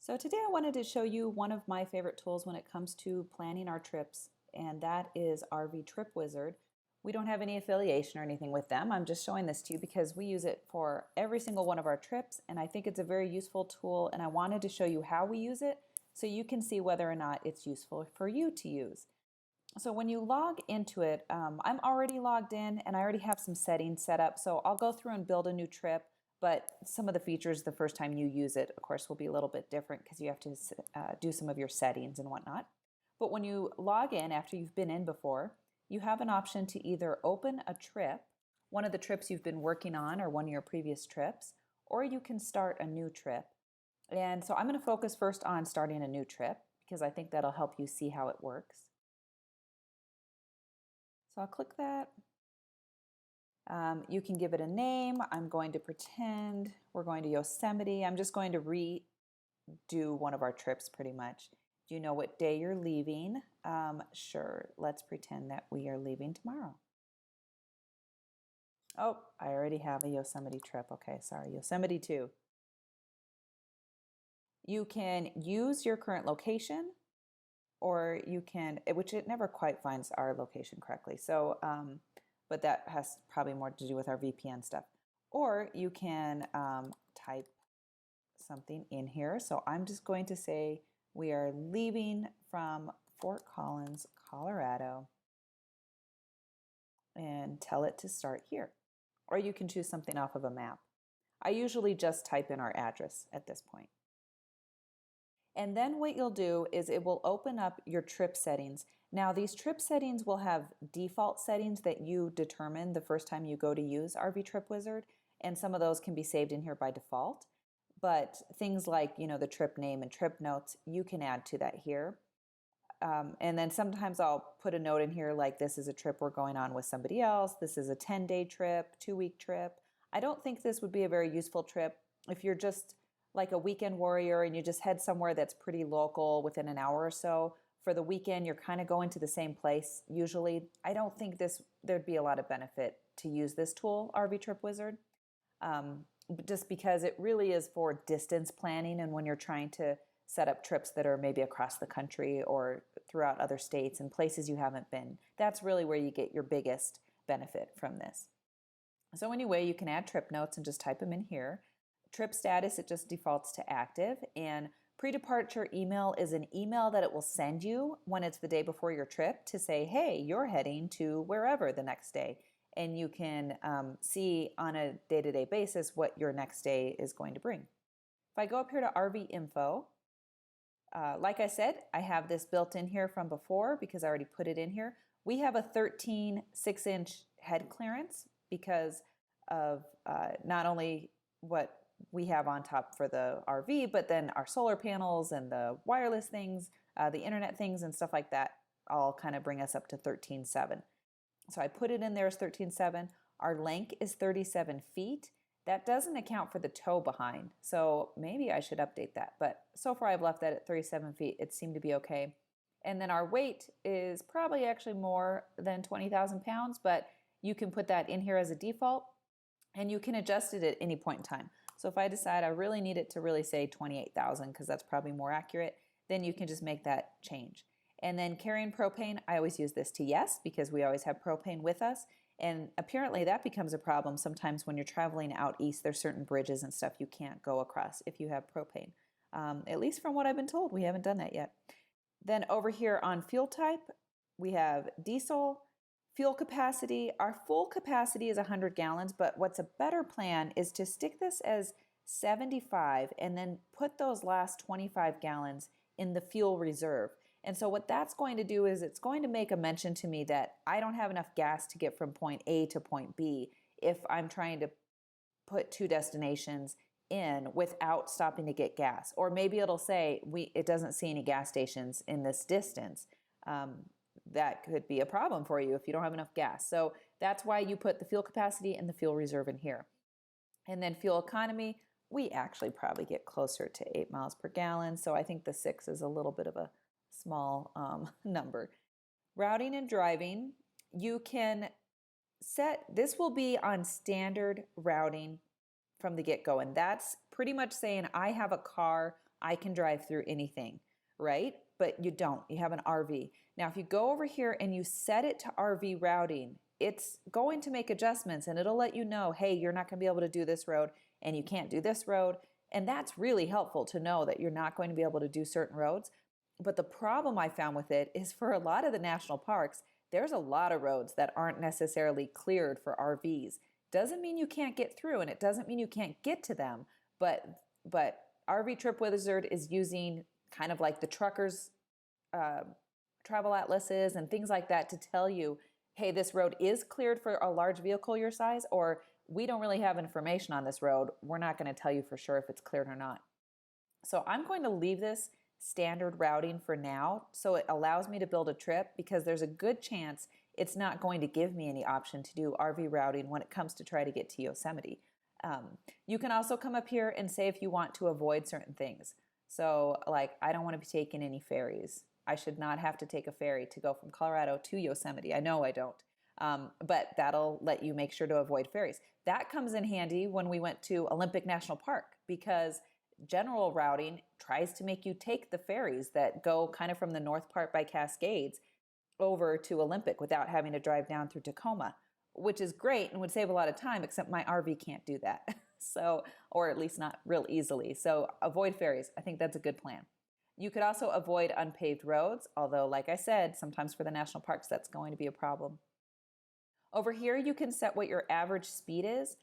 So today I wanted to show you one of my favorite tools when it comes to planning our trips, and that is RV Trip Wizard. We don't have any affiliation or anything with them. I'm just showing this to you because we use it for every single one of our trips, and I think it's a very useful tool, and I wanted to show you how we use it so you can see whether or not it's useful for you to use. So when you log into it, I'm already logged in and I already have some settings set up. So I'll go through and build a new trip, but some of the features the first time you use it, of course, will be a little bit different because you have to do some of your settings and whatnot. But when you log in after you've been in before, you have an option to either open a trip, one of the trips you've been working on or one of your previous trips, or you can start a new trip. And so I'm going to focus first on starting a new trip because I think that'll help you see how it works. So I'll click that. You can give it a name. I'm going to pretend we're going to Yosemite. I'm just going to redo one of our trips pretty much. Do you know what day you're leaving? Sure, let's pretend that we are leaving tomorrow. Oh, I already have a Yosemite trip. Okay, sorry, Yosemite 2. You can use your current location, or you can, which it never quite finds our location correctly. So, but that has probably more to do with our VPN stuff. Or you can type something in here. So I'm just going to say we are leaving from Fort Collins, Colorado, and tell it to start here. Or you can choose something off of a map. I usually just type in our address at this point. And then what you'll do is it will open up your trip settings. Now these trip settings will have default settings that you determine the first time you go to use RV Trip Wizard, and some of those can be saved in here by default. But things like, the trip name and trip notes, you can add to that here. And then sometimes I'll put a note in here like this is a trip we're going on with somebody else. This is a 10-day trip, 2-week trip. I don't think this would be a very useful trip if you're just like a weekend warrior and you just head somewhere that's pretty local within an hour or so. For the weekend, you're kind of going to the same place usually. I don't think there'd be a lot of benefit to use this tool, RV Trip Wizard, just because it really is for distance planning and when you're trying to set up trips that are maybe across the country or throughout other states and places you haven't been. That's really where you get your biggest benefit from this. So anyway, you can add trip notes and just type them in here. Trip status, it just defaults to active. And pre-departure email is an email that it will send you when it's the day before your trip to say, hey, you're heading to wherever the next day. And you can see on a day-to-day basis what your next day is going to bring. If I go up here to RV info, like I said, I have this built in here from before because I already put it in here. We have a 13 6-inch head clearance because of not only what we have on top for the RV, but then our solar panels and the wireless things, the internet things and stuff like that all kind of bring us up to 13.7. So I put it in there as 13.7. Our length is 37 feet. That doesn't account for the tow behind. So maybe I should update that. But so far I've left that at 37 feet. It seemed to be okay. And then our weight is probably actually more than 20,000 pounds, but you can put that in here as a default and you can adjust it at any point in time. So if I decide I really need it to really say 28,000 because that's probably more accurate, then you can just make that change. And then carrying propane, I always use this to yes because we always have propane with us. And apparently that becomes a problem sometimes when you're traveling out east. There's certain bridges and stuff you can't go across if you have propane. At least from what I've been told, we haven't done that yet. Then over here on fuel type, we have diesel. Fuel capacity, our full capacity is 100 gallons, but what's a better plan is to stick this as 75 and then put those last 25 gallons in the fuel reserve. And so what that's going to do is it's going to make a mention to me that I don't have enough gas to get from point A to point B if I'm trying to put 2 destinations in without stopping to get gas. Or maybe it'll say it doesn't see any gas stations in this distance. That could be a problem for you if you don't have enough gas. So that's why you put the fuel capacity and the fuel reserve in here. And then fuel economy, we actually probably get closer to 8 miles per gallon. So I think the 6 is a little bit of a small number. Routing and driving, you can set, this will be on standard routing from the get-go. And that's pretty much saying I have a car, I can drive through anything, right? But you don't, you have an RV. Now, if you go over here and you set it to RV routing, it's going to make adjustments and it'll let you know, hey, you're not going to be able to do this road and you can't do this road. And that's really helpful to know that you're not going to be able to do certain roads. But the problem I found with it is for a lot of the national parks, there's a lot of roads that aren't necessarily cleared for RVs. Doesn't mean you can't get through and it doesn't mean you can't get to them, but RV Trip Wizard is using kind of like the truckers travel atlases and things like that to tell you, hey, this road is cleared for a large vehicle your size, or we don't really have information on this road. We're not going to tell you for sure if it's cleared or not. So I'm going to leave this standard routing for now so it allows me to build a trip, because there's a good chance it's not going to give me any option to do RV routing when it comes to try to get to Yosemite. You can also come up here and say if you want to avoid certain things. So like, I don't want to be taking any ferries. I should not have to take a ferry to go from Colorado to Yosemite. I know I don't. But that'll let you make sure to avoid ferries. That comes in handy when we went to Olympic National Park, because general routing tries to make you take the ferries that go kind of from the north part by Cascades over to Olympic without having to drive down through Tacoma, which is great and would save a lot of time, except my RV can't do that. So, or at least not real easily. So avoid ferries. I think that's a good plan. You could also avoid unpaved roads, although like I said, sometimes for the national parks, that's going to be a problem. Over here, you can set what your average speed is.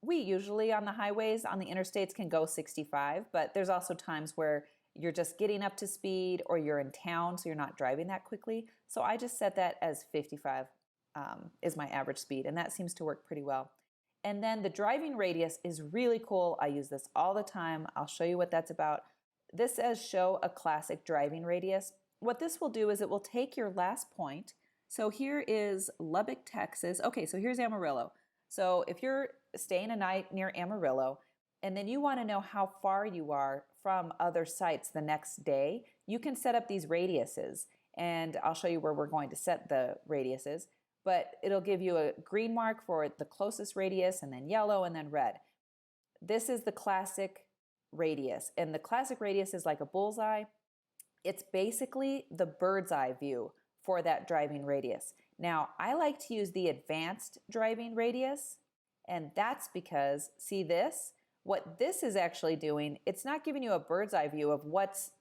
We usually on the highways, on the interstates can go 65, but there's also times where you're just getting up to speed or you're in town, so you're not driving that quickly. So I just set that as 55 is my average speed, and that seems to work pretty well. And then the driving radius is really cool. I use this all the time. I'll show you what that's about. This says show a classic driving radius. What this will do is it will take your last point. So here is Lubbock, Texas. Okay, so here's Amarillo. So if you're staying a night near Amarillo, and then you want to know how far you are from other sites the next day, you can set up these radiuses. And I'll show you where we're going to set the radiuses. But it'll give you a green mark for the closest radius, and then yellow, and then red. This is the classic radius. And the classic radius is like a bullseye. It's basically the bird's eye view for that driving radius. Now, I like to use the advanced driving radius, and that's because, see this? What this is actually doing, it's not giving you a bird's eye view of what's,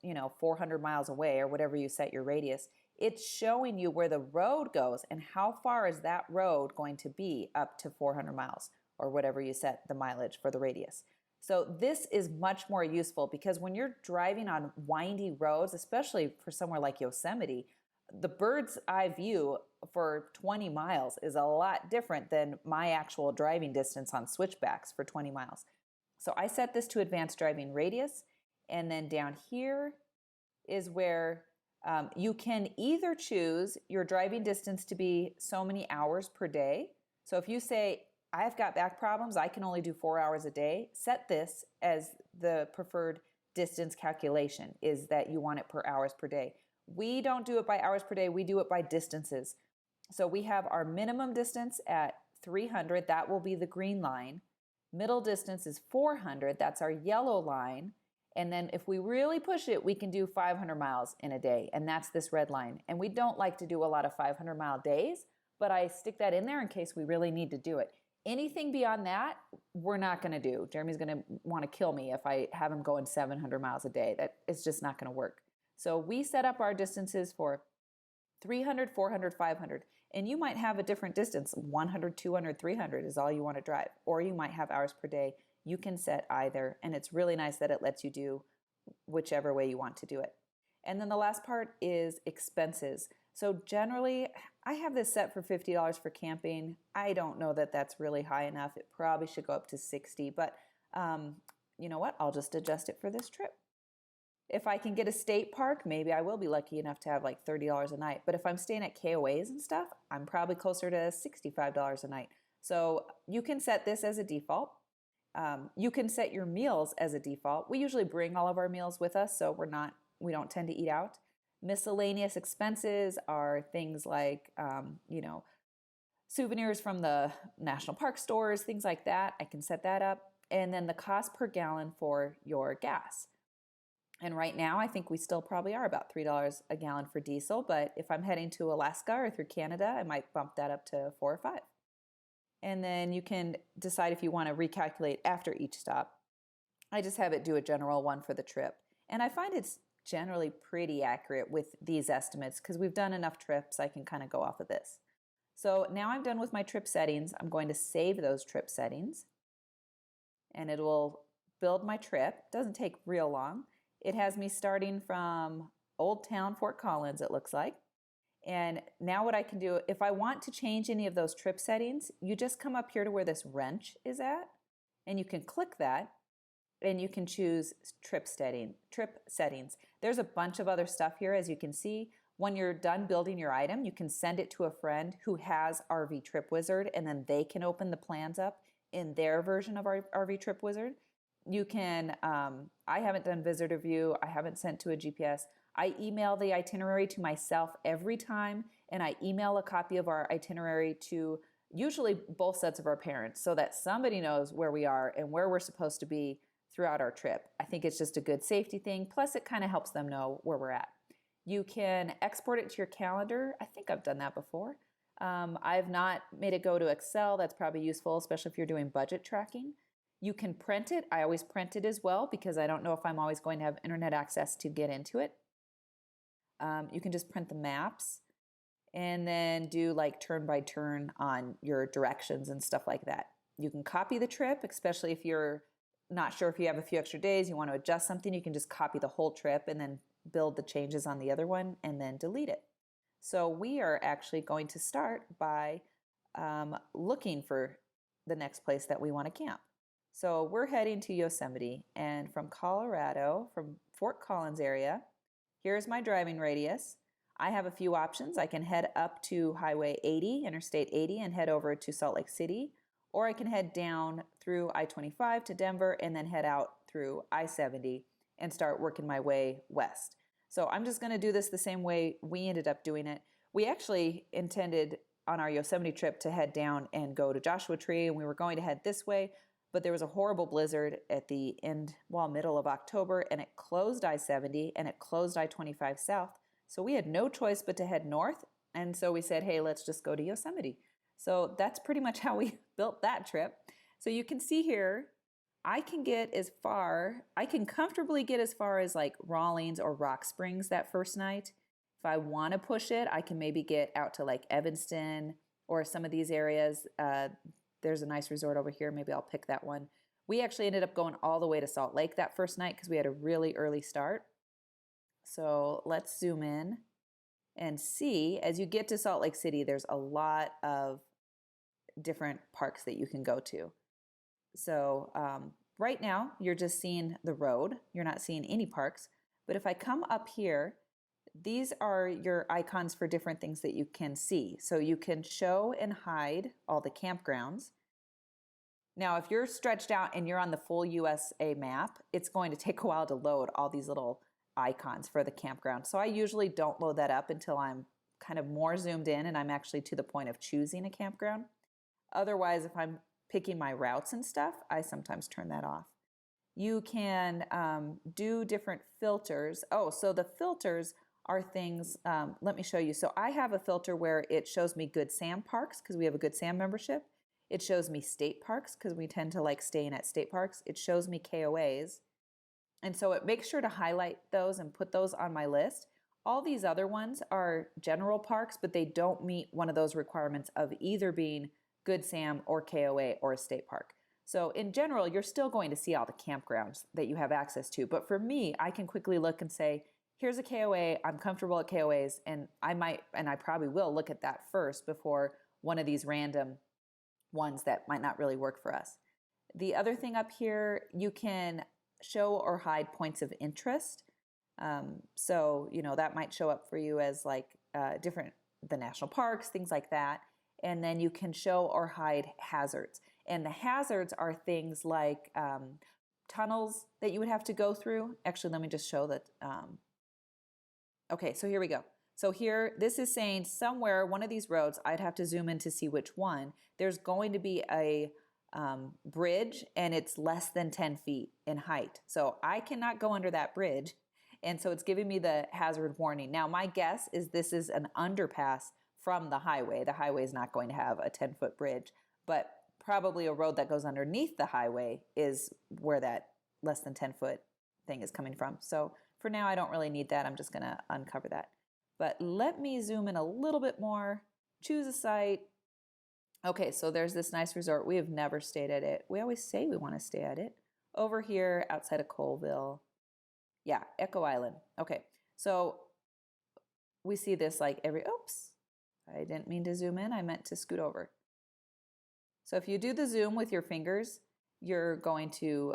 400 miles away or whatever you set your radius. It's showing you where the road goes and how far is that road going to be up to 400 miles or whatever you set the mileage for the radius. So this is much more useful, because when you're driving on windy roads, especially for somewhere like Yosemite, the bird's eye view for 20 miles is a lot different than my actual driving distance on switchbacks for 20 miles. So I set this to advanced driving radius, and then down here is where you can either choose your driving distance to be so many hours per day. So if you say, I've got back problems, I can only do 4 hours a day, set this as the preferred distance calculation, is that you want it per hours per day. We don't do it by hours per day, we do it by distances. So we have our minimum distance at 300, that will be the green line. Middle distance is 400, that's our yellow line. And then if we really push it, we can do 500 miles in a day, and that's this red line. And we don't like to do a lot of 500-mile days, but I stick that in there in case we really need to do it. Anything beyond that, we're not going to do. Jeremy's going to want to kill me if I have him going 700 miles a day. That is just not going to work. So we set up our distances for 300, 400, 500. And you might have a different distance. 100, 200, 300 is all you want to drive. Or you might have hours per day. You can set either. And it's really nice that it lets you do whichever way you want to do it. And then the last part is expenses. So generally, I have this set for $50 for camping. I don't know that that's really high enough. It probably should go up to $60, but you know what? I'll just adjust it for this trip. If I can get a state park, maybe I will be lucky enough to have like $30 a night. But if I'm staying at KOAs and stuff, I'm probably closer to $65 a night. So you can set this as a default. You can set your meals as a default. We usually bring all of our meals with us, so we don't tend to eat out. Miscellaneous expenses are things like, souvenirs from the national park stores, things like that. I can set that up. and then the cost per gallon for your gas. And right now, I think we still probably are about $3 a gallon for diesel, but if I'm heading to Alaska or through Canada, I might bump that up to 4 or 5. And then you can decide if you want to recalculate after each stop. I just have it do a general one for the trip. And I find it's generally pretty accurate with these estimates because we've done enough trips, I can kind of go off of this. So now I'm done with my trip settings. I'm going to save those trip settings and it will build my trip. It doesn't take real long. It has me starting from Old Town, Fort Collins, it looks like. And now what I can do, if I want to change any of those trip settings, you just come up here to where this wrench is at, and you can click that, and you can choose trip settings. There's a bunch of other stuff here, as you can see. When you're done building your item, you can send it to a friend who has RV Trip Wizard, and then they can open the plans up in their version of RV Trip Wizard. You can, I haven't done visitor view, I haven't sent to a GPS. I email the itinerary to myself every time, and I email a copy of our itinerary to usually both sets of our parents so that somebody knows where we are and where we're supposed to be throughout our trip. I think it's just a good safety thing, plus it kind of helps them know where we're at. You can export it to your calendar. I think I've done that before. I've not made it go to Excel. That's probably useful, especially if you're doing budget tracking. You can print it. I always print it as well because I don't know if I'm always going to have internet access to get into it. You can just print the maps and then do like turn by turn on your directions and stuff like that. You can copy the trip, especially if you're not sure if you have a few extra days, you want to adjust something, you can just copy the whole trip and then build the changes on the other one and then delete it. So we are actually going to start by looking for the next place that we want to camp. So we're heading to Yosemite, and from Colorado, from Fort Collins area, here's my driving radius. I have a few options. I can head up to Highway 80, Interstate 80, and head over to Salt Lake City, or I can head down through I-25 to Denver and then head out through I-70 and start working my way west. So I'm just going to do this the same way we ended up doing it. We actually intended on our Yosemite trip to head down and go to Joshua Tree, and we were going to head this way, but there was a horrible blizzard at the middle of October, and it closed I-70 and it closed I-25 south. So we had no choice but to head north, and so we said, hey, let's just go to Yosemite. So that's pretty much how we built that trip. So you can see here, I can comfortably get as far as like Rawlings or Rock Springs that first night. If I want to push it, I can maybe get out to like Evanston or some of these areas. There's a nice resort over here. Maybe I'll pick that one. We actually ended up going all the way to Salt Lake that first night because we had a really early start. So let's zoom in and see, as you get to Salt Lake City, there's a lot of different parks that you can go to. So right now, you're just seeing the road. You're not seeing any parks. But if I come up here, these are your icons for different things that you can see. So you can show and hide all the campgrounds. Now, if you're stretched out and you're on the full USA map, it's going to take a while to load all these little icons for the campground. So I usually don't load that up until I'm kind of more zoomed in and I'm actually to the point of choosing a campground. Otherwise, if I'm picking my routes and stuff, I sometimes turn that off. You can do different filters. Oh, so the filters are things, let me show you. So I have a filter where it shows me Good Sam parks because we have a Good Sam membership. It shows me state parks because we tend to like staying at state parks. It shows me KOAs. And so it makes sure to highlight those and put those on my list. All these other ones are general parks, but they don't meet one of those requirements of either being Good Sam or KOA or a state park. So in general, you're still going to see all the campgrounds that you have access to. But for me, I can quickly look and say, here's a KOA, I'm comfortable at KOAs, and I probably will look at that first before one of these random ones that might not really work for us. The other thing up here, you can show or hide points of interest. So, that might show up for you as like the national parks, things like that. And then you can show or hide hazards. And the hazards are things like tunnels that you would have to go through. Actually, let me just show that. Okay, so here we go. So here, this is saying somewhere, one of these roads, I'd have to zoom in to see which one. There's going to be a bridge and it's less than 10 feet in height. So I cannot go under that bridge. And so it's giving me the hazard warning. Now, my guess is this is an underpass from the highway. The highway is not going to have a 10-foot bridge, but probably a road that goes underneath the highway is where that less than 10-foot thing is coming from. So for now, I don't really need that. I'm just going to uncover that. But let me zoom in a little bit more, choose a site. Okay, so there's this nice resort. We have never stayed at it. We always say we want to stay at it. Over here outside of Colville. Yeah, Echo Island. Okay, so we see this like oops, I didn't mean to zoom in. I meant to scoot over. So if you do the zoom with your fingers, you're going to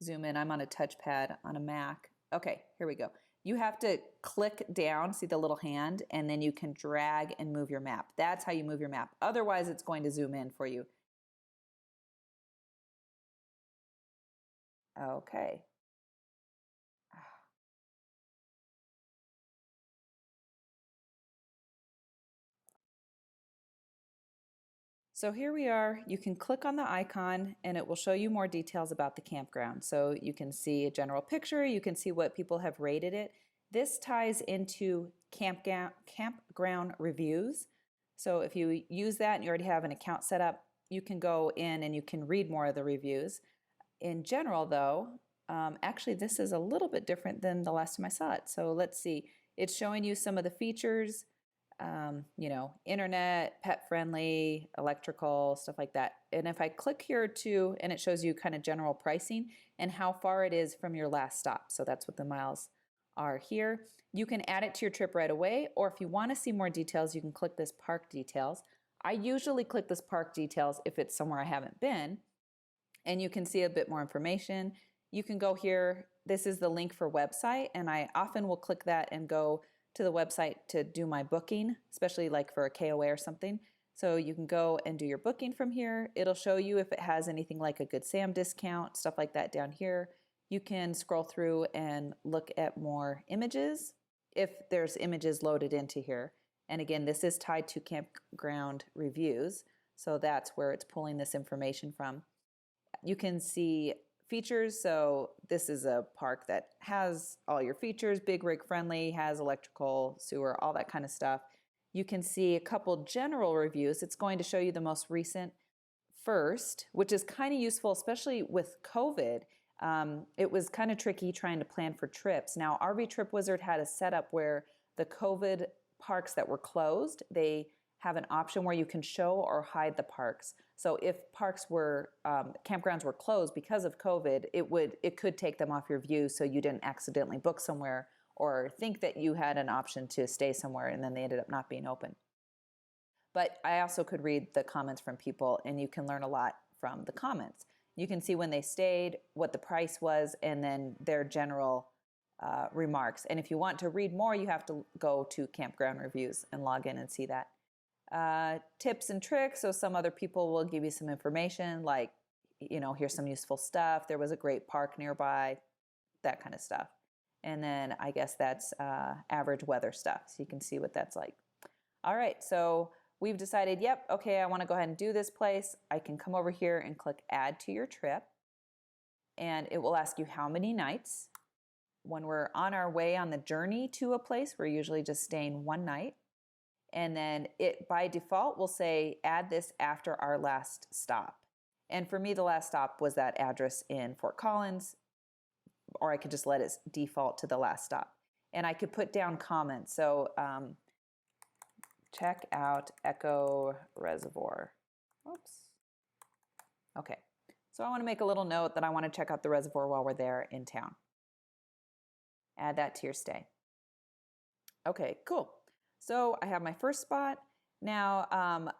zoom in. I'm on a touchpad on a Mac. Okay, here we go. You have to click down, see the little hand, and then you can drag and move your map. That's how you move your map. Otherwise, it's going to zoom in for you. Okay. So here we are. You can click on the icon and it will show you more details about the campground. So you can see a general picture, you can see what people have rated it. This ties into campground reviews. So if you use that and you already have an account set up, you can go in and you can read more of the reviews. In general though, actually this is a little bit different than the last time I saw it. So let's see, it's showing you some of the features, internet, pet friendly, electrical, stuff like that. And if I click here too, and it shows you kind of general pricing and how far it is from your last stop. So that's what the miles are here. You can add it to your trip right away, or if you want to see more details, you can click this park details. I usually click this park details if it's somewhere I haven't been, and you can see a bit more information. You can go here. This is the link for website, and I often will click that and go to the website to do my booking, especially like for a KOA or something. So you can go and do your booking from here. It'll show you if it has anything like a Good Sam discount, stuff like that down here. You can scroll through and look at more images if there's images loaded into here. And again, this is tied to campground reviews. So that's where it's pulling this information from. You can see features. So this is a park that has all your features, big rig friendly, has electrical, sewer, all that kind of stuff. You can see a couple general reviews. It's going to show you the most recent first, which is kind of useful, especially with COVID. It was kind of tricky trying to plan for trips. Now, RV Trip Wizard had a setup where the COVID parks that were closed, they have an option where you can show or hide the parks. So if campgrounds were closed because of COVID, it could take them off your view so you didn't accidentally book somewhere or think that you had an option to stay somewhere and then they ended up not being open. But I also could read the comments from people and you can learn a lot from the comments. You can see when they stayed, what the price was, and then their general remarks. And if you want to read more, you have to go to Campground Reviews and log in and see that. Tips and tricks. So some other people will give you some information like, here's some useful stuff. There was a great park nearby, that kind of stuff. And then I guess that's average weather stuff. So you can see what that's like. All right. So we've decided, yep, okay, I want to go ahead and do this place. I can come over here and click add to your trip. And it will ask you how many nights. When we're on our way on the journey to a place, we're usually just staying one night. And then it by default will say add this after our last stop. And for me, the last stop was that address in Fort Collins, or I could just let it default to the last stop. And I could put down comments. So check out Echo Reservoir. Oops. Okay. So I want to make a little note that I want to check out the reservoir while we're there in town. Add that to your stay. Okay, cool. So I have my first spot. Now,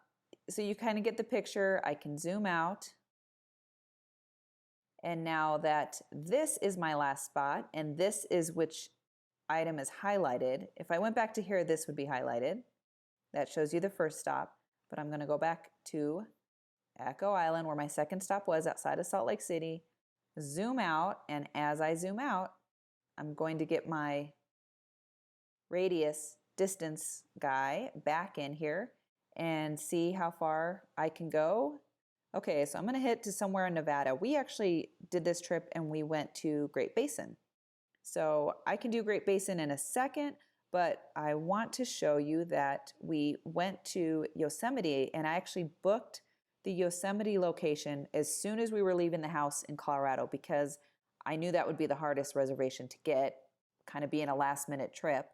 so you kind of get the picture. I can zoom out. And now that this is my last spot, and this is which item is highlighted, if I went back to here, this would be highlighted. That shows you the first stop. But I'm going to go back to Echo Island, where my second stop was outside of Salt Lake City. Zoom out, and as I zoom out, I'm going to get my radius distance guy back in here, and see how far I can go. Okay, so I'm going to hit to somewhere in Nevada. We actually did this trip and we went to Great Basin. So I can do Great Basin in a second, but I want to show you that we went to Yosemite, and I actually booked the Yosemite location as soon as we were leaving the house in Colorado, because I knew that would be the hardest reservation to get, kind of being a last minute trip.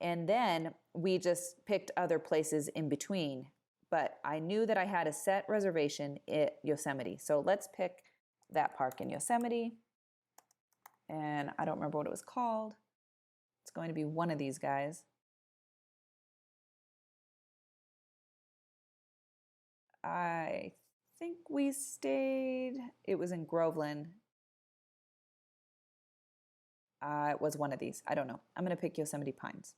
And then we just picked other places in between. But I knew that I had a set reservation at Yosemite. So let's pick that park in Yosemite. And I don't remember what it was called. It's going to be one of these guys. I think we stayed, it was in Groveland. It was one of these. I don't know. I'm going to pick Yosemite Pines.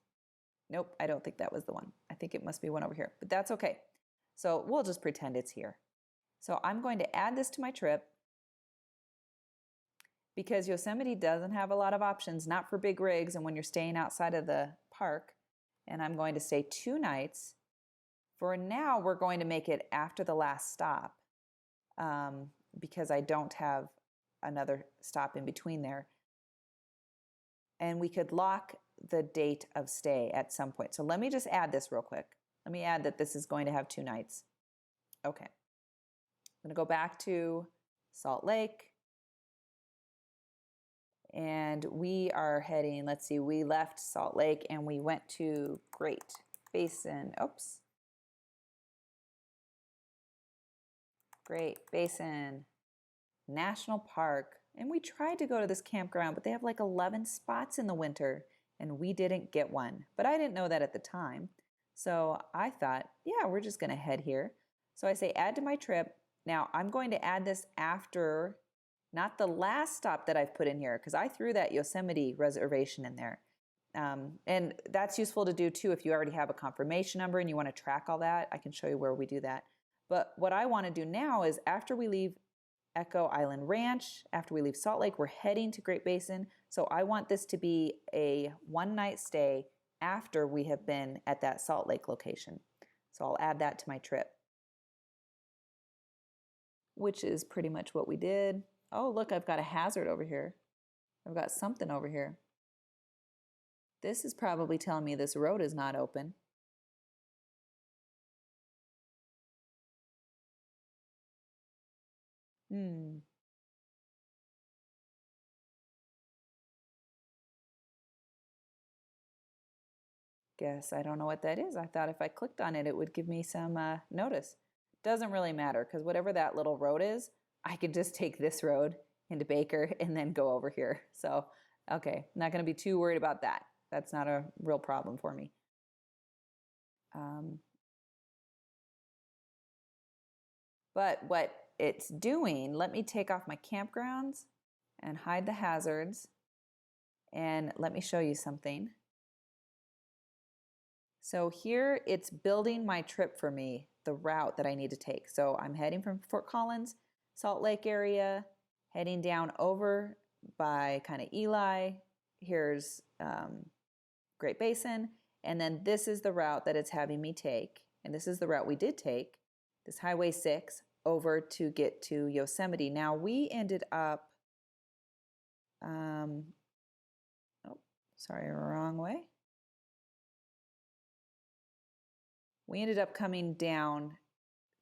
Nope, I don't think that was the one. I think it must be one over here, but that's okay. So we'll just pretend it's here. So I'm going to add this to my trip because Yosemite doesn't have a lot of options, not for big rigs and when you're staying outside of the park. And I'm going to stay 2 nights. For now, we're going to make it after the last stop because I don't have another stop in between there. And we could lock the date of stay at some point. So let me just add this real quick. Let me add that this is going to have 2 nights. Okay. I'm going to go back to Salt Lake. And we are heading, let's see, we left Salt Lake and we went to Great Basin. Oops. Great Basin National Park. And we tried to go to this campground, but they have like 11 spots in the winter and we didn't get one. But I didn't know that at the time. So I thought, yeah, we're just going to head here. So I say add to my trip. Now I'm going to add this after, not the last stop that I've put in here, because I threw that Yosemite reservation in there. And that's useful to do too if you already have a confirmation number and you want to track all that. I can show you where we do that. But what I want to do now is after we leave Echo Island Ranch, after we leave Salt Lake, we're heading to Great Basin. So I want this to be a 1-night stay after we have been at that Salt Lake location. So I'll add that to my trip, which is pretty much what we did. Oh, look, I've got a hazard over here. I've got something over here. This is probably telling me this road is not open. Guess I don't know what that is. I thought if I clicked on it, it would give me some notice. Doesn't really matter because whatever that little road is, I could just take this road into Baker and then go over here. So, okay, not going to be too worried about that. That's not a real problem for me. But what it's doing, let me take off my campgrounds and hide the hazards. And let me show you something. So here it's building my trip for me, the route that I need to take. So I'm heading from Fort Collins, Salt Lake area, heading down over by kind of Eli. Here's Great Basin. And then this is the route that it's having me take. And this is the route we did take, this Highway 6, over to get to Yosemite. Now we ended up, oh, sorry, wrong way. We ended up coming down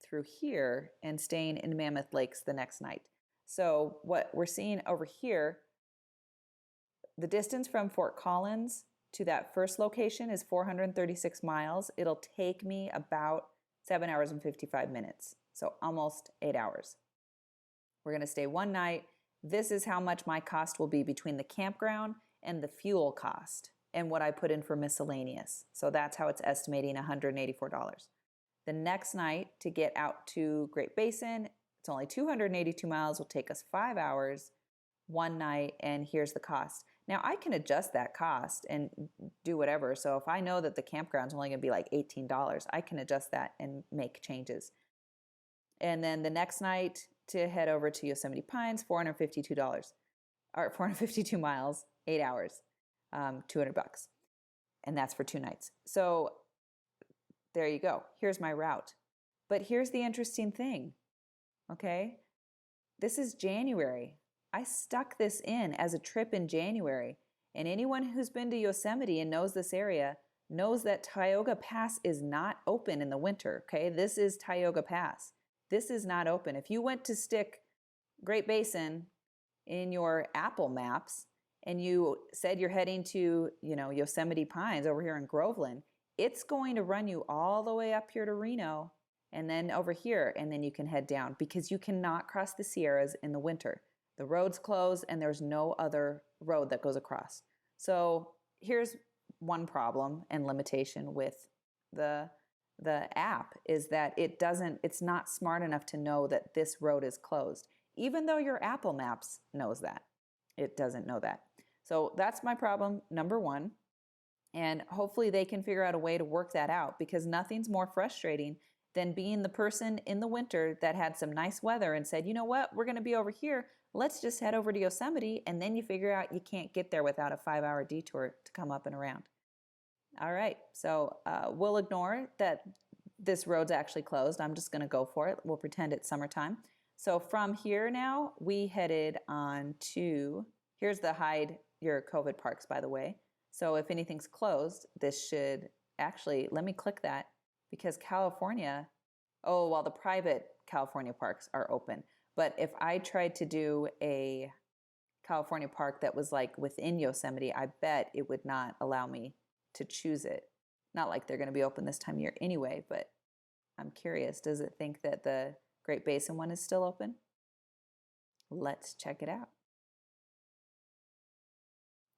through here and staying in Mammoth Lakes the next night. So what we're seeing over here, the distance from Fort Collins to that first location is 436 miles. It'll take me about 7 hours and 55 minutes. So almost 8 hours. We're going to stay 1 night. This is how much my cost will be between the campground and the fuel cost and what I put in for miscellaneous. So that's how it's estimating $184. The next night to get out to Great Basin, it's only 282 miles, will take us 5 hours, 1 night, and here's the cost. Now I can adjust that cost and do whatever. So if I know that the campground's only gonna be like $18, I can adjust that and make changes. And then the next night to head over to Yosemite Pines, $452, or 452 miles, 8 hours. $200, and that's for 2 nights. So there you go. Here's my route. But here's the interesting thing, okay? This is January. I stuck this in as a trip in January. And anyone who's been to Yosemite and knows this area knows that Tioga Pass is not open in the winter, okay? This is Tioga Pass. This is not open. If you went to stick Great Basin in your Apple Maps and you said you're heading to, Yosemite Pines over here in Groveland, it's going to run you all the way up here to Reno and then over here, and then you can head down because you cannot cross the Sierras in the winter. The road's closed and there's no other road that goes across. So here's one problem and limitation with the app is that it's not smart enough to know that this road is closed. Even though your Apple Maps knows that, it doesn't know that. So that's my problem, number one. And hopefully they can figure out a way to work that out because nothing's more frustrating than being the person in the winter that had some nice weather and said, you know what, we're going to be over here. Let's just head over to Yosemite. And then you figure out you can't get there without a 5-hour detour to come up and around. All right, so we'll ignore that this road's actually closed. I'm just going to go for it. We'll pretend it's summertime. So from here now, we headed on to, here's the hide your COVID parks, by the way. So if anything's closed, this should actually, let me click that because California, the private California parks are open. But if I tried to do a California park that was like within Yosemite, I bet it would not allow me to choose it. Not like they're going to be open this time of year anyway, but I'm curious, does it think that the Great Basin one is still open? Let's check it out.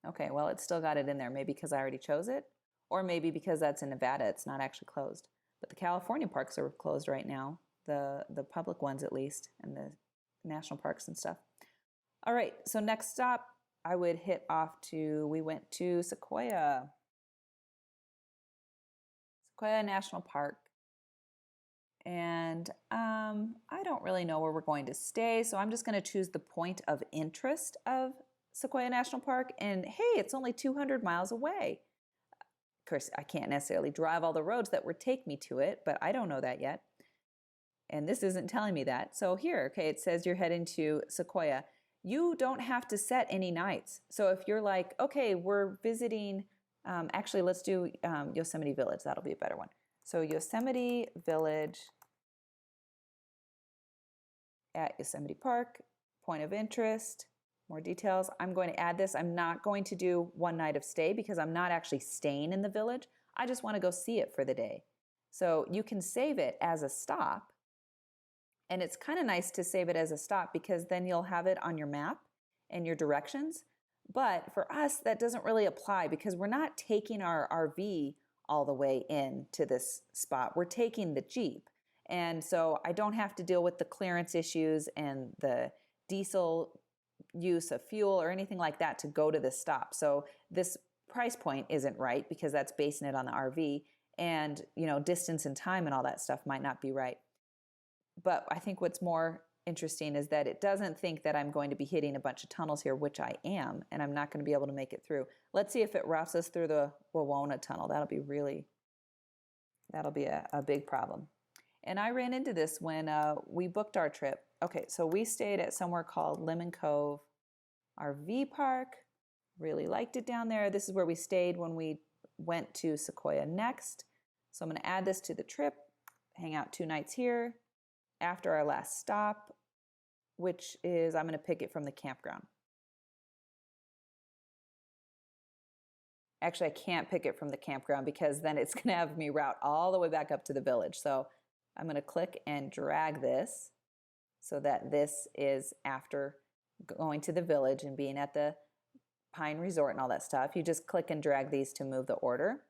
Okay, well, it's still got it in there, maybe because I already chose it, or maybe because that's in Nevada, it's not actually closed. But the California parks are closed right now, the public ones at least, and the national parks and stuff. All right, so next stop, I would hit off to, we went to Sequoia National Park. And I don't really know where we're going to stay, so I'm just going to choose the point of interest of Sequoia National Park. And hey, it's only 200 miles away. Of course, I can't necessarily drive all the roads that would take me to it, but I don't know that yet. And this isn't telling me that. So here, okay, it says you're heading to Sequoia. You don't have to set any nights. So if you're like, okay, we're visiting, actually, let's do Yosemite Village. That'll be a better one. So Yosemite Village at Yosemite Park, point of interest, more details. I'm going to add this. I'm not going to do one night of stay because I'm not actually staying in the village. I just want to go see it for the day. So you can save it as a stop. And it's kind of nice to save it as a stop because then you'll have it on your map and your directions. But for us, that doesn't really apply because we're not taking our RV all the way in to this spot. We're taking the Jeep. And so I don't have to deal with the clearance issues and the diesel use of fuel or anything like that to go to this stop. So this price point isn't right because that's basing it on the RV, and distance and time and all that stuff might not be right. But I think what's more interesting is that it doesn't think that I'm going to be hitting a bunch of tunnels here, which I am, and I'm not going to be able to make it through. Let's see if it routes us through the Wawona Tunnel. That'll be a big problem. And I ran into this when we booked our trip. Okay, so we stayed at somewhere called Lemon Cove RV Park. Really liked it down there. This is where we stayed when we went to Sequoia next. So I'm going to add this to the trip, hang out 2 nights here. After our last stop, which is, I'm going to pick it from the campground. Actually, I can't pick it from the campground because then it's going to have me route all the way back up to the village. So I'm going to click and drag this so that this is after going to the village and being at the Pine Resort and all that stuff. You just click and drag these to move the order.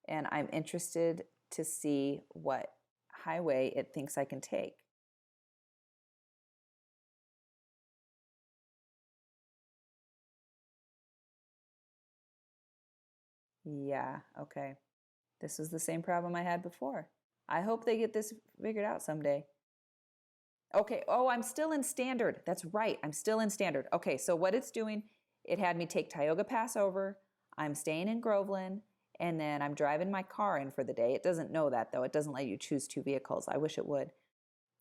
And I'm interested to see what highway it thinks I can take. Yeah, okay. This is the same problem I had before. I hope they get this figured out someday. Okay, I'm still in standard. That's right, I'm still in standard. Okay, so what it's doing, it had me take Tioga Pass over. I'm staying in Groveland, and then I'm driving my car in for the day. It doesn't know that though. It doesn't let you choose two vehicles. I wish it would.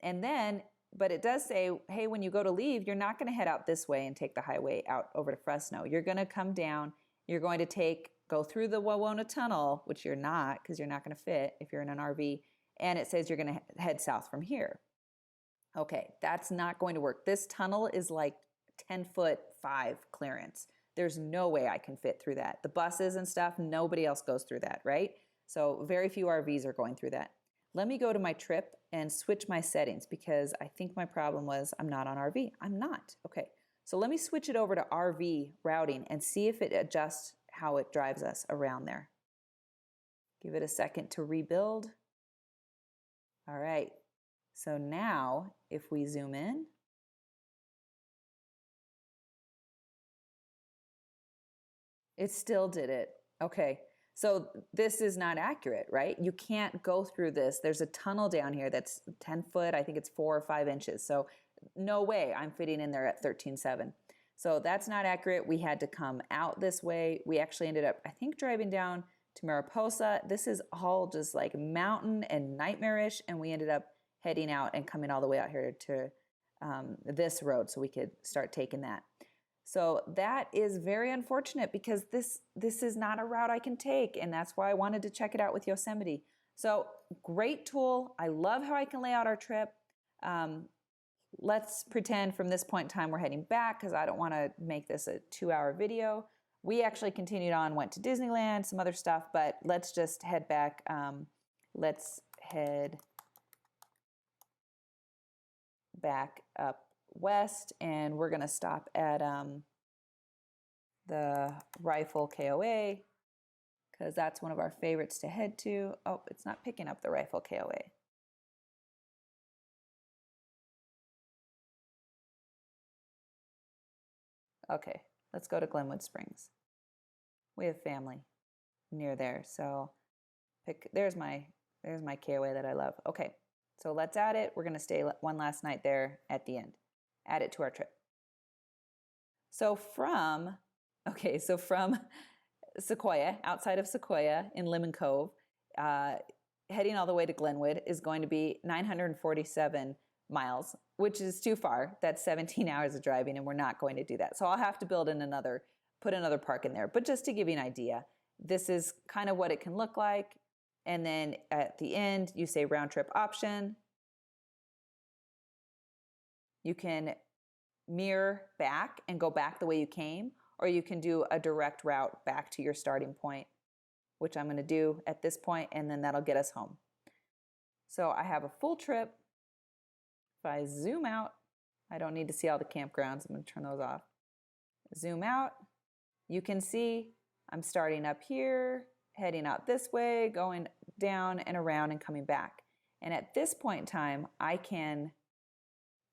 And then, but it does say, hey, when you go to leave, you're not going to head out this way and take the highway out over to Fresno. You're going to come down. You're going to go through the Wawona Tunnel, which you're not because you're not going to fit if you're in an RV. And it says you're going to head south from here. Okay, that's not going to work. This tunnel is like 10-foot 5 clearance. There's no way I can fit through that. The buses and stuff, nobody else goes through that, right? So very few RVs are going through that. Let me go to my trip and switch my settings because I think my problem was I'm not on RV. I'm not. Okay, so let me switch it over to RV routing and see if it adjusts how it drives us around there. Give it a second to rebuild. All right, so now if we zoom in, it still did it. Okay, so this is not accurate, right? You can't go through this. There's a tunnel down here that's 10 foot. I think it's 4 or 5 inches. So no way I'm fitting in there at 13.7. So that's not accurate. We had to come out this way. We actually ended up, I think, driving down to Mariposa. This is all just like mountain and nightmarish. And we ended up heading out and coming all the way out here to this road so we could start taking that. So that is very unfortunate because this is not a route I can take, and that's why I wanted to check it out with Yosemite. So great tool. I love how I can lay out our trip. Let's pretend from this point in time we're heading back because I don't want to make this a 2-hour video. We actually continued on, went to Disneyland, some other stuff, but let's just head back. Let's head back up west, and we're going to stop at the Rifle KOA because that's one of our favorites to head to. Oh, it's not picking up the Rifle KOA. Okay, let's go to Glenwood Springs. We have family near there, so there's my KOA that I love. Okay, so let's add it. We're going to stay one last night there at the end. Add it to our trip. So from Sequoia, outside of Sequoia in Lemon Cove, heading all the way to Glenwood is going to be 947 miles, which is too far. That's 17 hours of driving, and we're not going to do that. So I'll have to put another park in there. But just to give you an idea, this is kind of what it can look like. And then at the end, you say round trip option. You can mirror back and go back the way you came, or you can do a direct route back to your starting point, which I'm going to do at this point, and then that'll get us home. So I have a full trip. If I zoom out, I don't need to see all the campgrounds. I'm going to turn those off. Zoom out. You can see I'm starting up here, heading out this way, going down and around and coming back. And at this point in time, I can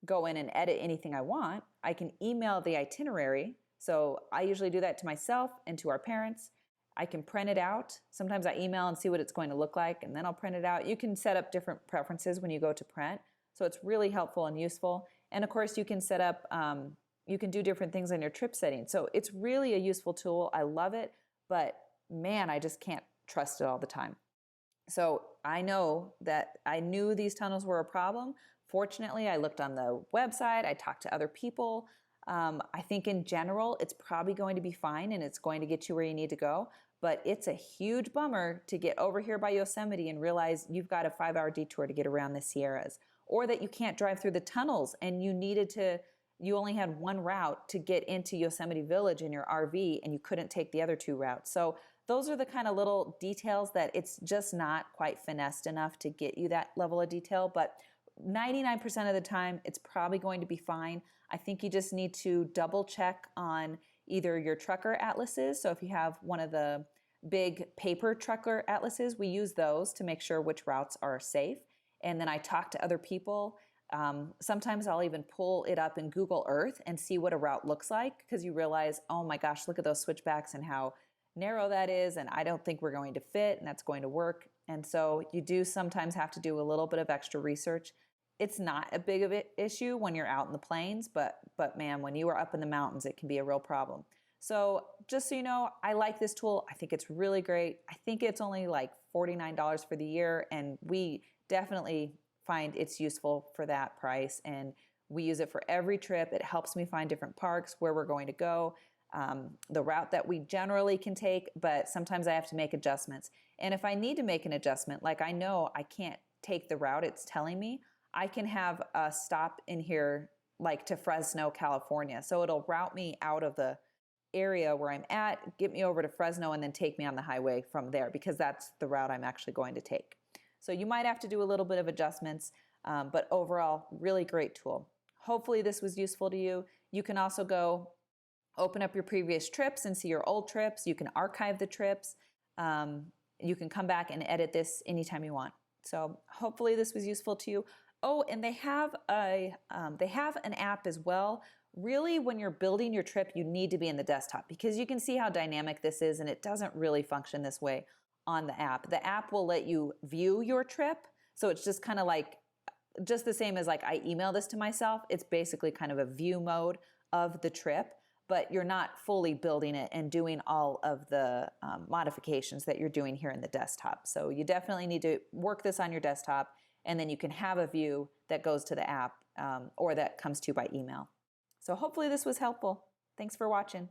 go in and edit anything I want. I can email the itinerary. So I usually do that to myself and to our parents. I can print it out. Sometimes I email and see what it's going to look like, and then I'll print it out. You can set up different preferences when you go to print. So it's really helpful and useful. And of course, you can set up, you can do different things on your trip settings. So it's really a useful tool. I love it, but man, I just can't trust it all the time. So I know that I knew these tunnels were a problem. Fortunately, I looked on the website. I talked to other people. I think in general, it's probably going to be fine and it's going to get you where you need to go. But it's a huge bummer to get over here by Yosemite and realize you've got a 5-hour detour to get around the Sierras, or that you can't drive through the tunnels and you only had one route to get into Yosemite Village in your RV and you couldn't take the other 2 routes. So those are the kind of little details that it's just not quite finessed enough to get you that level of detail. But 99% of the time, it's probably going to be fine. I think you just need to double check on either your trucker atlases. So if you have one of the big paper trucker atlases, we use those to make sure which routes are safe. And then I talk to other people. Sometimes I'll even pull it up in Google Earth and see what a route looks like, because you realize, oh my gosh, look at those switchbacks and how narrow that is. And I don't think we're going to fit and that's going to work. And so you do sometimes have to do a little bit of extra research. It's not a big of an issue when you're out in the plains, but man, when you are up in the mountains, it can be a real problem. So just so you know, I like this tool. I think it's really great. I think it's only like $49 for the year, and we definitely find it's useful for that price. And we use it for every trip. It helps me find different parks, where we're going to go, the route that we generally can take, but sometimes I have to make adjustments. And if I need to make an adjustment, like I know I can't take the route it's telling me, I can have a stop in here like to Fresno, California. So it'll route me out of the area where I'm at, get me over to Fresno, and then take me on the highway from there, because that's the route I'm actually going to take. So you might have to do a little bit of adjustments, but overall, really great tool. Hopefully this was useful to you. You can also go open up your previous trips and see your old trips. You can archive the trips. You can come back and edit this anytime you want. So hopefully this was useful to you. Oh, and they have an app as well. Really, when you're building your trip, you need to be in the desktop, because you can see how dynamic this is, and it doesn't really function this way on the app. The app will let you view your trip. So it's just kind of like, just the same as like I email this to myself. It's basically kind of a view mode of the trip, but you're not fully building it and doing all of the modifications that you're doing here in the desktop. So you definitely need to work this on your desktop, and then you can have a view that goes to the app or that comes to you by email. So hopefully this was helpful. Thanks for watching.